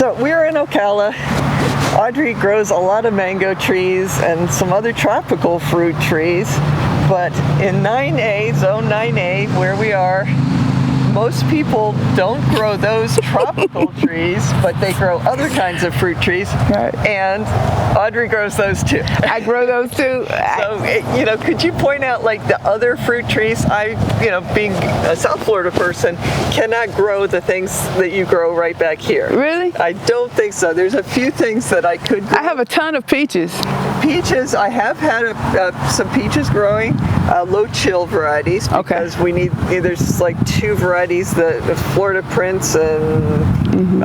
So we're in Ocala. Audrey grows a lot of mango trees and some other tropical fruit trees, but in 9A, zone 9A, where we are, most people don't grow those tropical trees, but they grow other kinds of fruit trees. Right. And Audrey grows those too. I grow those too. So, could you point out like the other fruit trees? Being a South Florida person, cannot grow the things that you grow right back here. Really? I don't think so. There's a few things that I could grow. I have a ton of peaches. Peaches, I have had some peaches growing, low chill varieties, because we need, there's like two varieties, the Florida Prince and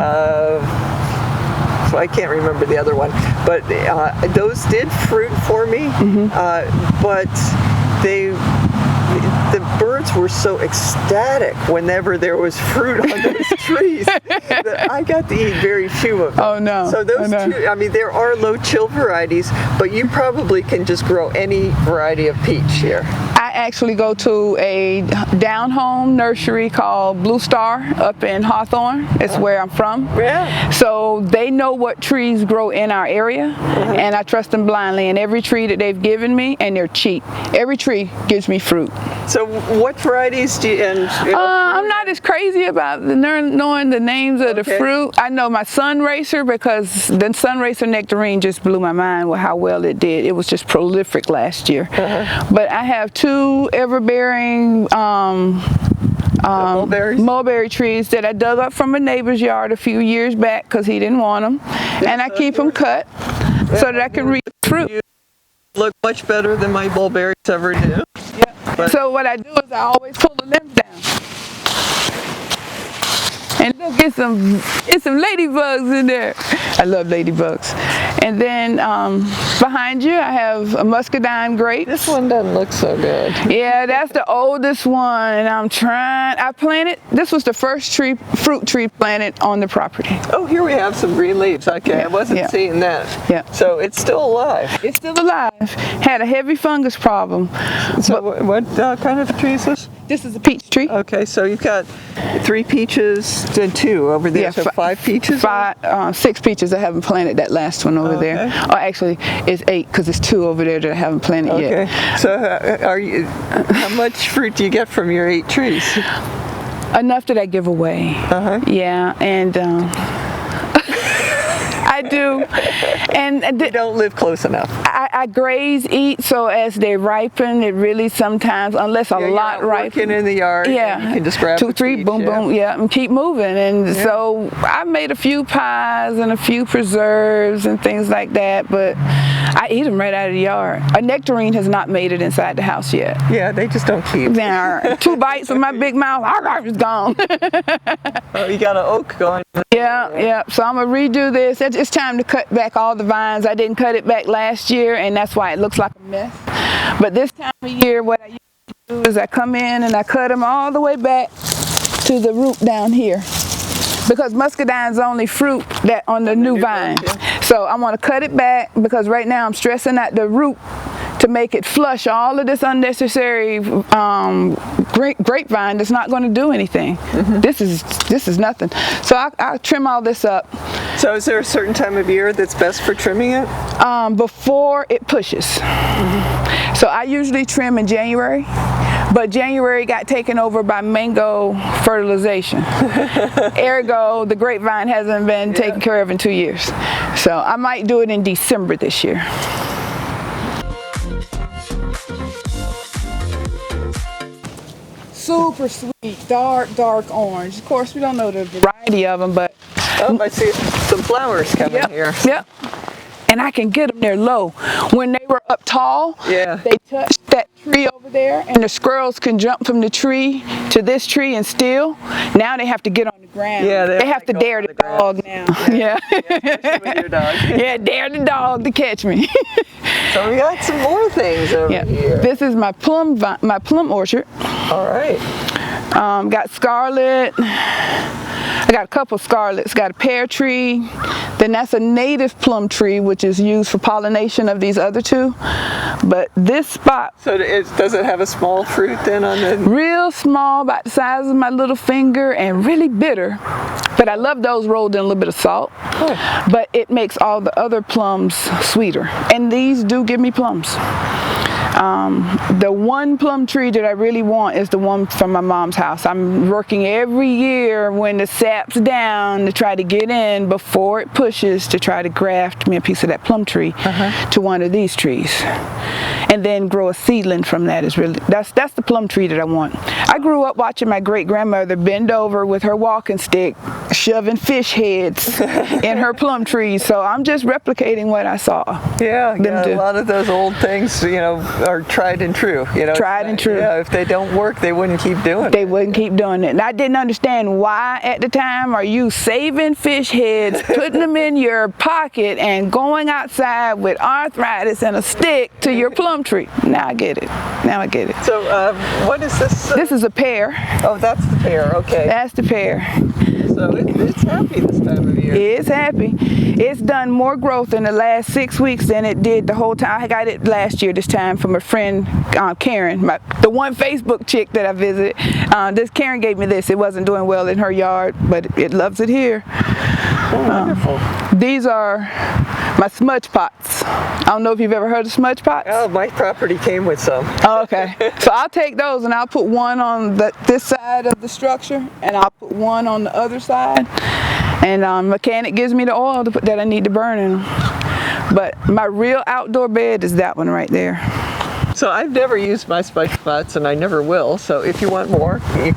so I can't remember the other one, but those did fruit for me, but the birds were so ecstatic whenever there was fruit on those trees that I got to eat very few of them. Oh no. So those two, I mean, there are low chill varieties, but you probably can just grow any variety of peach here. I actually go to a down-home nursery called Blue Star up in Hawthorne. It's where I'm from. Yeah. So they know what trees grow in our area, and I trust them blindly. And every tree that they've given me, and they're cheap. Every tree gives me fruit. So what varieties do you, I'm not as crazy about knowing the names of the fruit. I know my Sun Racer, because the Sun Racer nectarine just blew my mind with how well it did. It was just prolific last year. But I have two ever-bearing mulberry trees that I dug up from a neighbor's yard a few years back because he didn't want them, and I keep them cut so that I can reap fruit. Look much better than my mulberries ever do. Yeah. So what I do is I always pull the limbs down. And look, it's some ladybugs in there. I love ladybugs. And then behind you, I have a muscadine grape. This one doesn't look so good. Yeah, that's the oldest one. And I planted, this was the first fruit tree planted on the property. Oh, here we have some green leaves. Okay, I wasn't seeing that. Yeah. So it's still alive. It's still alive. Had a heavy fungus problem. So what kind of tree is this? This is a peach tree. Okay, so you've got 3 peaches and 2 over there, so 5 peaches? 6 peaches. I haven't planted that last one over there. Oh, actually, it's 8 because it's 2 over there that I haven't planted yet. Okay, so how much fruit do you get from your 8 trees? Enough that I give away. Yeah, and I do. And you don't live close enough. I graze, eat, so as they ripen, it really sometimes, unless a lot ripen. In the yard, you can just grab 2, 3, boom, boom, and keep moving. And so I made a few pies and a few preserves and things like that, but I eat them right out of the yard. A nectarine has not made it inside the house yet. Yeah, they just don't keep. There, 2 bites with my big mouth, it's gone. Oh, you got an oak going. Yeah. So I'm gonna redo this. It's time to cut back all the vines. I didn't cut it back last year, and that's why it looks like a mess. But this time of year, what I usually do is I come in and I cut them all the way back to the root down here, because muscadine's only fruit that on the new vine. So I want to cut it back because right now I'm stressing out the root to make it flush all of this unnecessary grapevine that's not going to do anything. This is nothing. So I'll trim all this up. So is there a certain time of year that's best for trimming it? Before it pushes. So I usually trim in January, but January got taken over by mango fertilization. Ergo, the grapevine hasn't been taken care of in 2 years. So I might do it in December this year. Super sweet, dark orange. Of course, we don't know the variety of them, but... Oh, I see some flowers coming here. Yep. And I can get them there low. When they were up tall, they touched that tree over there, and the squirrels can jump from the tree to this tree and steal. Now they have to get on the ground. Yeah, they have to dare the dog now. Yeah. Especially with your dog. Yeah, dare the dog to catch me. So we got some more things over here. This is my plum orchard. All right. Got scarlet. I got a couple scarlets. Got a pear tree then that's a native plum tree, which is used for pollination of these other two. But this spot, So does it have a small fruit then on the? real small, about the size of my little finger, and really bitter. But I love those rolled in a little bit of salt. Oh. But it makes all the other plums sweeter. And these do give me plums. The one plum tree that I really want is the one from my mom's house. I'm working every year when the sap's down to try to get in before it pushes to try to graft me a piece of that plum tree to one of these trees. And then grow a seedling from that. Is really that's the plum tree that I want. I grew up watching my great grandmother bend over with her walking stick, shoving fish heads in her plum trees. So I'm just replicating what I saw. Yeah, a lot of those old things, are tried and true. Tried and true. Yeah, if they don't work, they wouldn't keep doing it. They wouldn't keep doing it. And I didn't understand why at the time are you saving fish heads, putting them in your pocket, and going outside with arthritis and a stick to your plum tree. Now I get it. So what is this? This is a pear. Oh, that's the pear. Okay. That's the pear. So it's happy this time of year. It's happy. It's done more growth in the last 6 weeks than it did the whole time. I got it last year this time from a friend, Karen, the one Facebook chick that I visited. This Karen gave me this. It wasn't doing well in her yard, but it loves it here. Oh, wonderful. These are my smudge pots. I don't know if you've ever heard of smudge pots. Oh, my property came with some. Oh, okay. So I'll take those and I'll put one on this side of the structure, and I'll put one on the other side. And mechanic gives me the oil that I need to burn in them. But my real outdoor bed is that one right there. So I've never used my smudge pots, and I never will. So if you want more, you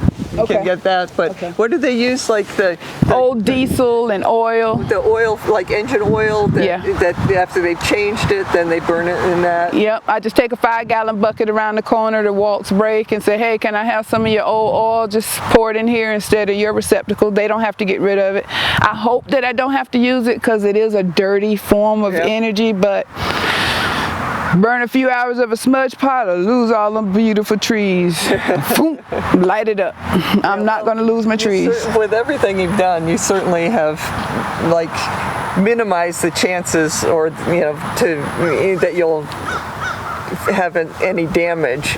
can get that. But what do they use? Like the old diesel and oil. The oil, like engine oil. That after they've changed it, then they burn it in that. Yep. I just take a 5-gallon bucket around the corner to Walt's break and say, hey, can I have some of your old oil? Just pour it in here instead of your receptacle. They don't have to get rid of it. I hope that I don't have to use it because it is a dirty form of energy, but burn a few hours of a smudge pot or lose all them beautiful trees. Boom, light it up. I'm not going to lose my trees. With everything you've done, you certainly have minimized the chances, or that you'll have any damage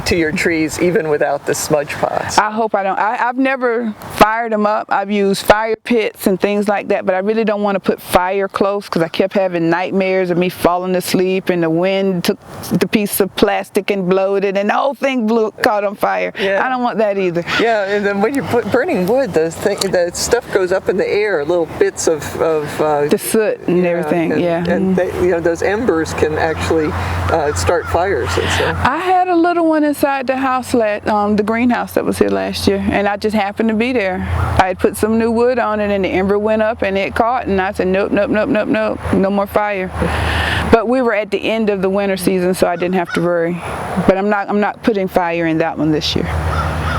to your trees even without the smudge pots. I hope I don't. I've never fired them up. I've used fire pits and things like that, but I really don't want to put fire close because I kept having nightmares of me falling asleep and the wind took the piece of plastic and blowed it and the whole thing caught on fire. I don't want that either. Yeah, and then when you're burning wood, the stuff goes up in the air, little bits of the soot and everything. And they, those embers can actually start fires. I had a little one inside the house, the greenhouse that was here last year, and I just happened to be there. I had put some new wood on it and the ember went up and it caught, and I said nope, no more fire. But we were at the end of the winter season, so I didn't have to worry. But I'm not putting fire in that one this year.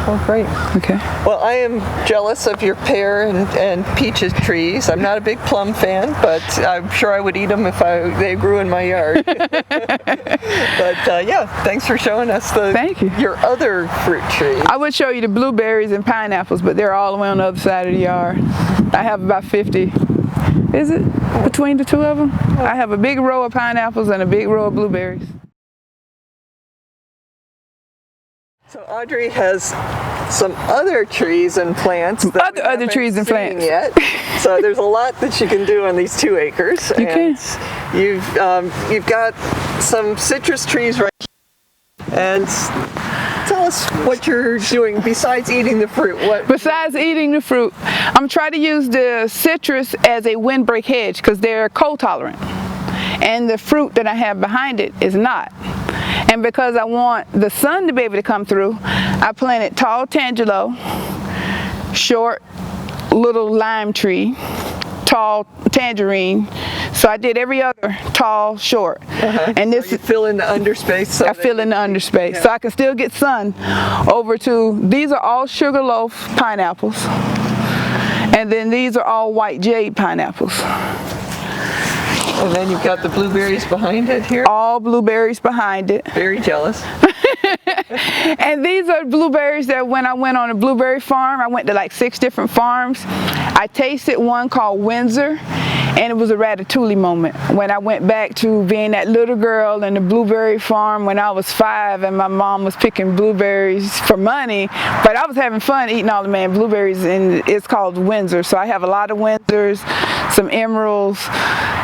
Oh, great. Okay. Well, I am jealous of your pear and peaches trees. I'm not a big plum fan, but I'm sure I would eat them if they grew in my yard. But thanks for showing us your other fruit trees. I would show you the blueberries and pineapples, but they're all the way on the other side of the yard. I have about 50. Is it between the two of them? I have a big row of pineapples and a big row of blueberries. So Audrey has some other trees and plants that other trees and plants yet. So there's a lot that you can do on these 2 acres. You can. You've got some citrus trees right here. And tell us what you're doing besides eating the fruit. Besides eating the fruit, I'm trying to use the citrus as a windbreak hedge because they're cold tolerant. And the fruit that I have behind it is not. And because I want the sun to be able to come through, I planted tall tangelo, short little lime tree, tall tangerine. So I did every other tall, short. And this so you fill in the underspace. I fill in the underspace so I can still get sun over to. These are all sugarloaf pineapples, and then these are all white jade pineapples. And then you've got the blueberries behind it here. All blueberries behind it. Very jealous. And these are blueberries that when I went on a blueberry farm, I went to like 6 different farms. I tasted one called Windsor, and it was a ratatouille moment when I went back to being that little girl in the blueberry farm when I was 5 and my mom was picking blueberries for money, but I was having fun eating all the man blueberries, and it's called Windsor. So I have a lot of Windsors, some emeralds,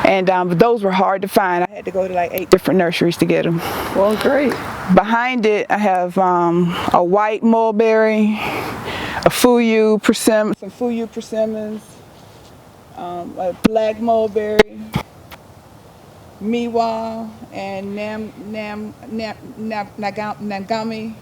and but those were hard to find. I had to go to like 8 different nurseries to get them. Well, great. Behind it, I have a white mulberry, a Fuyu persimmon, some Fuyu persimmons, a black mulberry, miwa, and nagami.